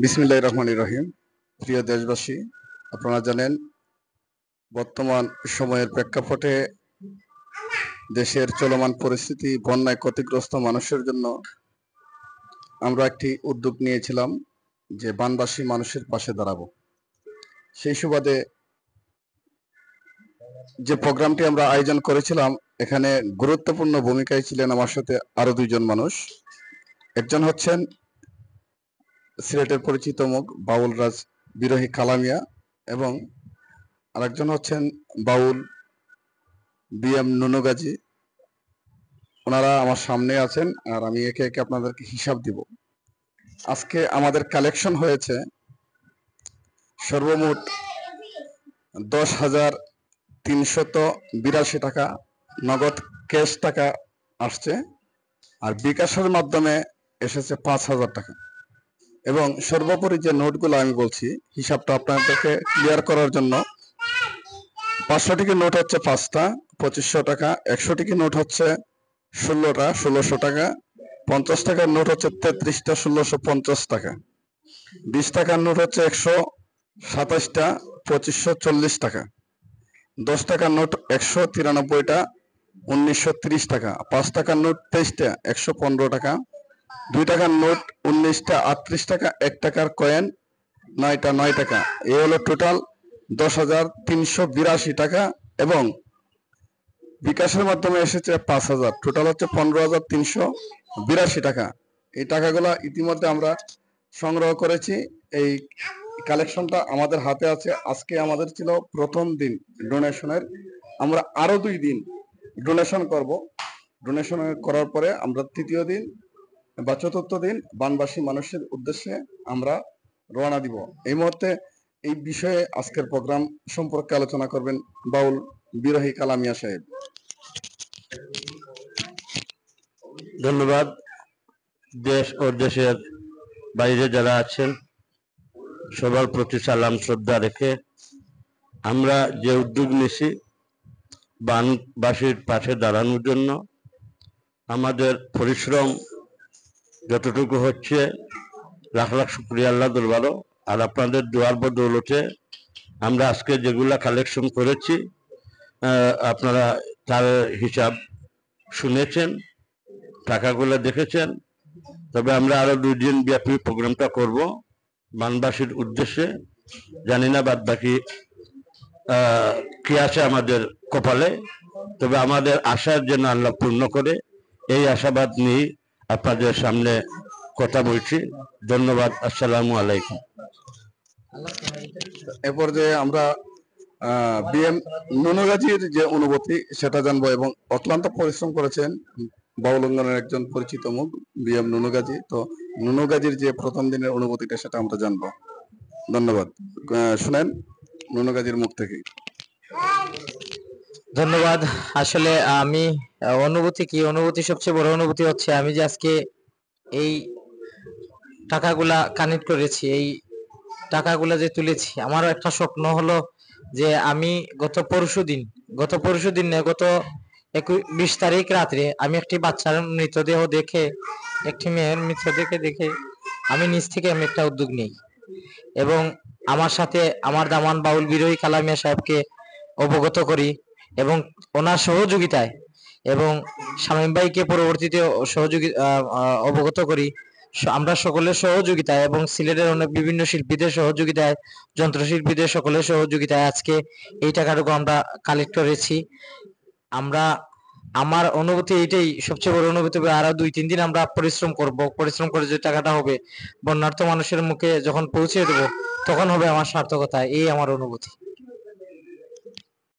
বিসমিল্লাহির রহমানির রহিম। প্রিয় দেশবাসী, আপনারা জানেন বর্তমান সময়ের প্রেক্ষাপটে দেশের চলমান পরিস্থিতি, বন্যায় ক্ষতিগ্রস্ত মানুষের জন্য আমরা একটি উদ্যোগ নিয়েছিলাম যে বানবাসী মানুষের পাশে দাঁড়াবো। সেই সুবাদে যে প্রোগ্রামটি আমরা আয়োজন করেছিলাম, এখানে গুরুত্বপূর্ণ ভূমিকায় ছিলেন আমার সাথে আরো দুইজন মানুষ। একজন হচ্ছেন সিলেটের পরিচিত মুখ বাউল রাজ বিরোহী কালামিয়া এবং আরেকজন হচ্ছেন বাউল বিএম নুনুগাজী। ওনারা আমার সামনে আছেন আর আমি একে একে আপনাদেরকে হিসাব দিব। আজকে আমাদের কালেকশন হয়েছে সর্বমোট 10,382 টাকা নগদ ক্যাশ টাকা আসছে, আর বিকাশের মাধ্যমে এসেছে 5,000 টাকা। এবং সর্বোপরি যে নোটগুলো আমি বলছি, হিসাবটা আপনাদেরকে ক্লিয়ার করার জন্য 500 টিকি নোট হচ্ছে 5টা 2500 টাকা, 100 টিকি নোট হচ্ছে 16টা 1600 টাকা, 50 টাকার নোট হচ্ছে 33টা 1650 টাকা, 20 টাকার নোট হচ্ছে 127টা 2540 টাকা, 10 টাকার নোট 193টা 1930 টাকা, 5 টাকার নোট 23টা 115 টাকা, 2 টাকার নোট 19টা 38 টাকা, 1 টাকার কয়েন 9টা 9 টাকা। এই হলো টোটাল 10,382 টাকা এবং বিকাশের মাধ্যমে এসেছে 5,000, টোটাল হচ্ছে 15,382 টাকা। এই টাকাগুলো ইতিমধ্যে আমরা সংগ্রহ করেছি। এই কালেকশনটা আমাদের হাতে আছে। আজকে আমাদের ছিল প্রথম দিন ডোনেশনের। আমরা আরো 2 দিন ডোনেশন করব। ডোনেশন করার পরে আমরা তৃতীয় দিন বা চতুর্থ দিন বানবাসী মানুষের উদ্দেশ্যে আমরা রওনা দিব। এই মুহূর্তে এই বিষয়ে আজকের প্রোগ্রাম সম্পর্কে আলোচনা করবেন বাউল বিরোহী কালামিয়া সাহেব। ধন্যবাদ। দেশ ও দেশের বাইরে যারা আছেন সবার প্রতি সালাম শ্রদ্ধা রেখে আমরা যে উদ্যোগ নিয়েছি বানবাসীর পাশে দাঁড়ানোর জন্য, আমাদের পরিশ্রম যতটুকু হচ্ছে লাখ লাখ শুকরিয়া আল্লাহ দরবারও। আর আপনাদের দোয়ার বদৌলতে আমরা আজকে যেগুলা কালেকশন করেছি আপনারা তার হিসাব শুনেছেন, টাকাগুলো দেখেছেন। তবে আমরা আরো 2 দিন ব্যাপী প্রোগ্রামটা করব বানবাসীর উদ্দেশ্যে। জানি না বাদ বাকি কি আছে আমাদের কপালে, তবে আমাদের আশার জন্য আল্লাহ পূর্ণ করে এই আশাবাদ নিয়ে আপনাদের সামনে কথা বলছি। ধন্যবাদ। আসসালামু আলাইকুম। এরপর যে আমরা বিএম নুনুগাজীর যে অনুভূতি সেটা জানবো এবং অক্লান্ত পরিশ্রম করেছেন বাউলঙ্গনের একজন পরিচিত মুখ বিএম নুনুগাজী। তো নুনুগাজীর যে প্রথম দিনের অনুভূতিটা সেটা আমরা জানবো। ধন্যবাদ। শুনেন নুনুগাজীর মুখ থেকে। ধন্যবাদ। আসলে আমি অনুভূতি সবচেয়ে বড় অনুভূতি হচ্ছে আমি যে আজকে এই টাকাগুলা কানেক্ট করেছি, এই টাকাগুলা যে তুলেছি, আমারও একটা স্বপ্ন হলো যে আমি গত পরশু দিন 20 তারিখ রাত্রে আমি একটি বাচ্চার মৃতদেহ দেখে, একটি মেয়ের মৃতদেহ দেখে আমি নিজ থেকে আমি একটা উদ্যোগ নিই এবং আমার সাথে আমার দামান বাউল বিরোহী কালামিয়া সাহেবকে অবগত করি এবং ওনার সহযোগিতায় এবং শামীম ভাইকে পরবর্তীতে অবগত করি। আমরা সকলের সহযোগিতায় এবং সিলেটের অনেক বিভিন্ন শিল্পীদের সহযোগিতায়, যন্ত্রশিল্পীদের সকলের সহযোগিতায় আজকে এই টাকাটুকু আমরা কালেক্ট করেছি। আমার অনুভূতি এইটাই সবচেয়ে বড় অনুভূতি। আরো 2-3 দিন আমরা পরিশ্রম করে যে টাকাটা হবে বন্যার্থ মানুষের মুখে যখন পৌঁছে দেবো তখন হবে আমার সার্থকতা। এই আমার অনুভূতি।